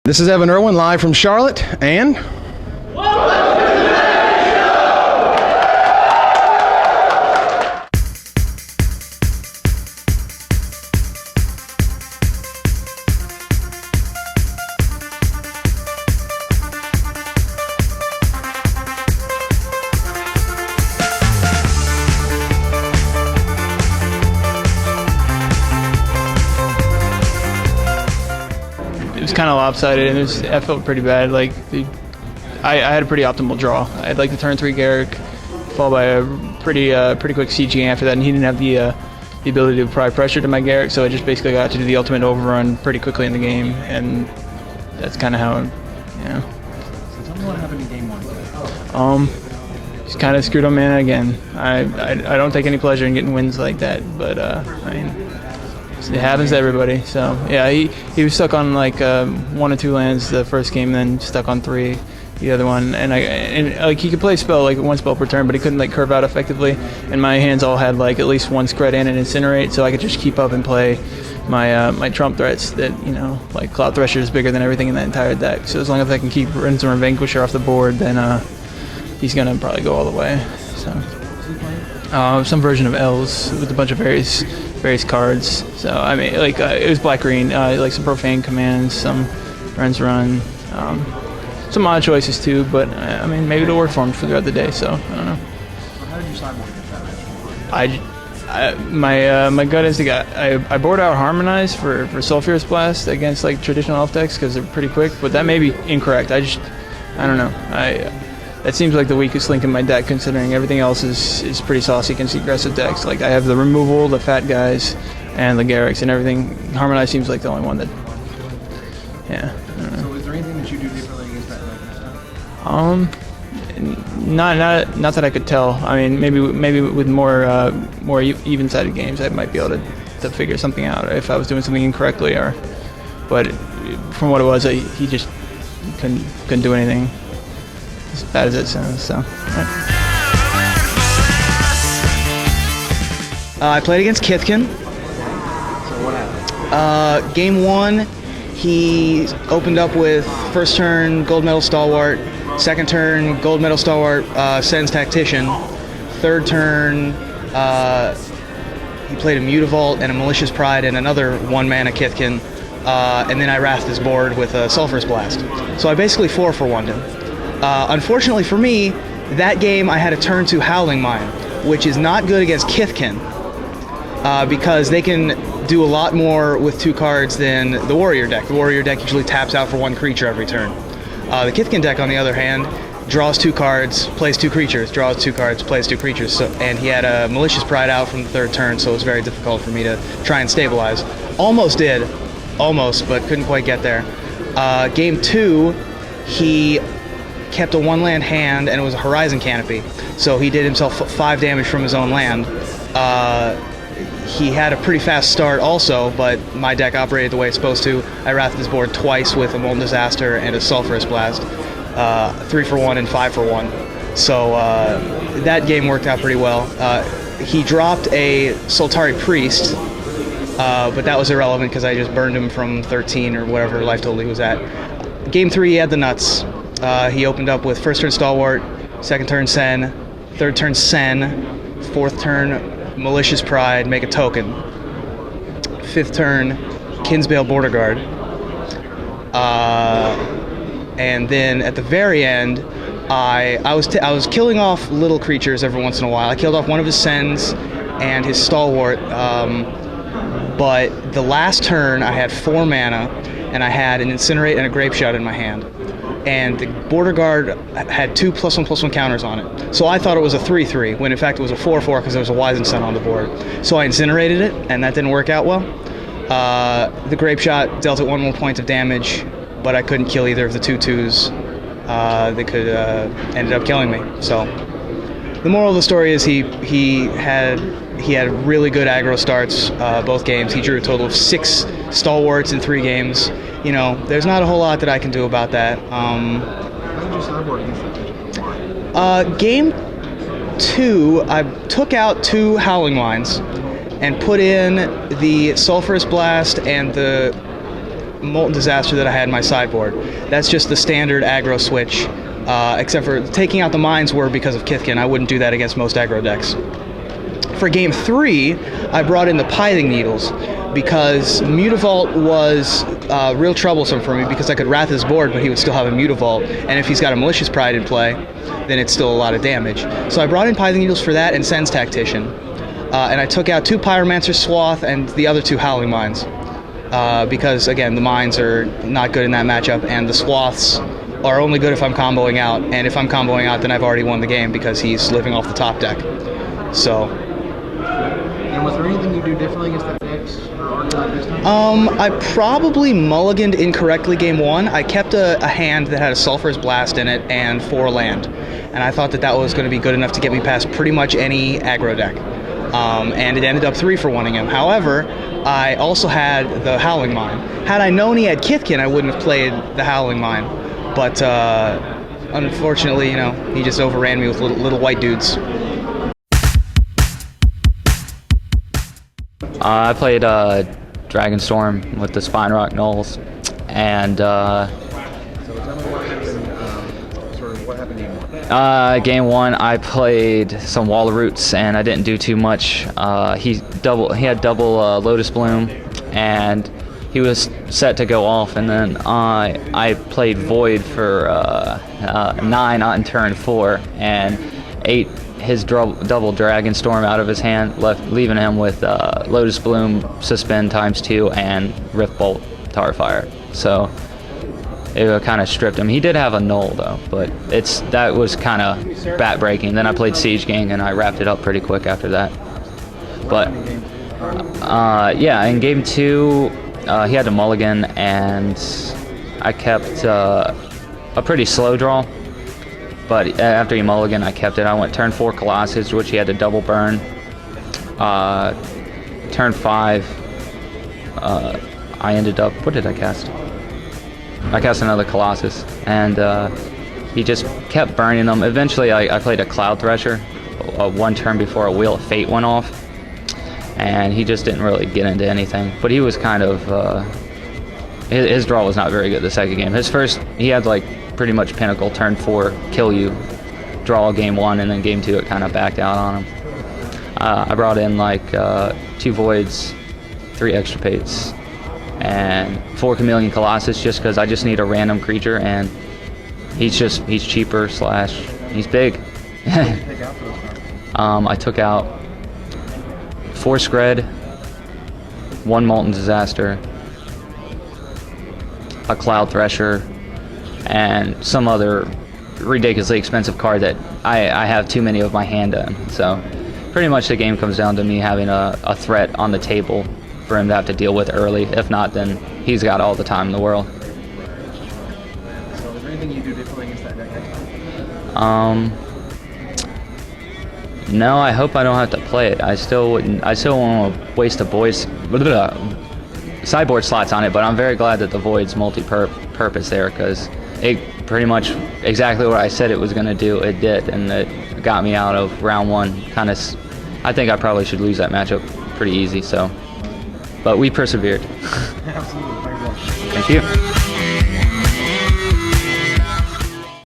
This is Evan Irwin live from Charlotte, and it was kind of lopsided, and I felt pretty bad. Like, I had a pretty optimal draw. I had like the turn 3 Garrick, followed by a pretty quick CG after that, and he didn't have the ability to apply pressure to my Garrick, so I just basically got to do the ultimate overrun pretty quickly in the game, and that's kind of how, So tell me what happened in game 1. Just kind of screwed on mana again. I don't take any pleasure in getting wins like that, but I mean, it happens to everybody. So yeah, he was stuck on like 1 or 2 lands the first game, then stuck on 3 the other one, and like he could play spell like 1 spell per turn, but he couldn't like curve out effectively. And my hands all had like at least 1 Scred and an Incinerate, so I could just keep up and play my my trump threats that, you know, like Cloud Thresher is bigger than everything in that entire deck. So as long as I can keep Rinzor and Vanquisher off the board, then he's gonna probably go all the way. So some version of L's with a bunch of various cards. So I mean, like it was black green, like some profane commands, some runs run, some odd choices too. But I mean, maybe it'll work for him throughout the day. So I don't know. So how did you sideboard against that match? My gut instinct, I board out Harmonize for Sulfurous Blast against like traditional elf decks because they're pretty quick, but that may be incorrect. I don't know. That seems like the weakest link in my deck, considering everything else is pretty saucy against the aggressive decks. Like I have the removal, the fat guys, and the Garricks and everything. Harmonize seems like the only one that, yeah. I don't know. So is there anything that you do differently against that deck? Not that I could tell. I mean, maybe with more even-sided games, I might be able to figure something out if I was doing something incorrectly, but from what it was, he just couldn't do anything. As bad as it sounds, so. Right. I played against Kithkin. So what happened? Game 1, he opened up with first turn Gold Medal Stalwart, second turn Gold Medal Stalwart sends Tactician, third turn he played a Mutavault and a Malicious Pride and another 1-mana Kithkin, and then I wrathed his board with a Sulfurous Blast. So I basically 4-for-1'd him. Unfortunately for me, that game I had a turn 2 Howling Mine, which is not good against Kithkin, because they can do a lot more with 2 cards than the Warrior deck. The Warrior deck usually taps out for 1 creature every turn. The Kithkin deck, on the other hand, draws 2 cards, plays 2 creatures, draws 2 cards, plays 2 creatures. So, and he had a Malicious Pride out from the 3rd turn, so it was very difficult for me to try and stabilize. Almost did, but couldn't quite get there. Game 2, he kept a 1-land hand, and it was a Horizon Canopy, so he did himself 5 damage from his own land. He had a pretty fast start also, but my deck operated the way it's supposed to. I wrathed his board twice with a Molten Disaster and a Sulfurous Blast, 3-for-1 and 5-for-1. So that game worked out pretty well. He dropped a Soltari Priest, but that was irrelevant because I just burned him from 13 or whatever life total he was at. Game 3, he had the nuts. He opened up with first turn Stalwart, second turn Sen, third turn Sen, fourth turn Malicious Pride, make a token, fifth turn Kinsbale Border Guard, and then at the very end, I was killing off little creatures every once in a while. I killed off one of his Sens and his Stalwart, but the last turn I had 4 mana and I had an Incinerate and a Grape Shot in my hand. And the Border Guard had 2 +1/+1 counters on it. So I thought it was a 3/3, when in fact it was a 4/4 because there was a Wizened Sun on the board. So I incinerated it, and that didn't work out well. The Grape Shot dealt it 1 more point of damage, but I couldn't kill either of the 2/2s. They could ended up killing me. So the moral of the story is he had really good aggro starts both games. He drew a total of 6 Stalwarts in 3 games. You know, there's not a whole lot that I can do about that. How did you sideboard against that? Game 2, I took out 2 Howling Mines and put in the Sulfurous Blast and the Molten Disaster that I had in my sideboard. That's just the standard aggro switch, except for taking out the mines were because of Kithkin. I wouldn't do that against most aggro decks. For game 3, I brought in the Pithing Needles because Mutavault was real troublesome for me because I could Wrath his board, but he would still have a Mutavault, and if he's got a Malicious Pride in play, then it's still a lot of damage. So I brought in Pithing Needles for that and Sen's Tactician. And I took out 2 Pyromancer Swath and the other 2 Howling Mines. Because, again, the Mines are not good in that matchup, and the Swaths are only good if I'm comboing out. And if I'm comboing out, then I've already won the game because he's living off the top deck. So... And was there anything you do differently against that deck or Arcanine this time? I probably mulliganed incorrectly game 1. I kept a hand that had a Sulphurous Blast in it and 4 land. And I thought that that was going to be good enough to get me past pretty much any aggro deck. And it ended up 3 for 1ing him. However, I also had the Howling Mine. Had I known he had Kithkin, I wouldn't have played the Howling Mine. But unfortunately, you know, he just overran me with little white dudes. I played Dragonstorm with the Spine Rock Knolls, and So tell me what happened game 1? game 1 I played some Wall Roots and I didn't do too much. He had double Lotus Bloom, and he was set to go off, and then I played Void for 9 on turn 4 and 8 his double Dragonstorm out of his hand, leaving him with Lotus Bloom, Suspend ×2, and Rift Bolt Tarfire. So it kind of stripped him. He did have a null though, but that was kind of bat breaking. Then I played Siege Gang and I wrapped it up pretty quick after that. But yeah, in game 2, he had a mulligan, and I kept a pretty slow draw. But after he mulliganed, I kept it. I went turn 4 Colossus, which he had to double burn. Turn 5, I ended up... What did I cast? I cast another Colossus, and he just kept burning them. Eventually, I played a Cloud Thresher 1 turn before a Wheel of Fate went off, and he just didn't really get into anything. But he was kind of... his draw was not very good the second game. His first, he had like pretty much Pinnacle, turn 4, kill you, draw game 1, and then game 2 it kind of backed out on him. I brought in like 2 Voids, 3 Extirpates, and 4 Chameleon Colossus just because I just need a random creature, and he's cheaper / he's big. I took out 4 Skred, 1 Molten Disaster, a Cloud Thresher, and some other ridiculously expensive card that I have too many of my hand in. So pretty much the game comes down to me having a threat on the table for him to have to deal with early. If not, then he's got all the time in the world. So is there anything you do differently against that deck next time? No, I hope I don't have to play it. I still wouldn't. I still want to waste sideboard slots on it, but I'm very glad that the Void's multi-purpose there, because it pretty much exactly what I said it was going to do, it did, and it got me out of round 1. I think I probably should lose that matchup pretty easy, so, but we persevered. Absolutely. Thank you.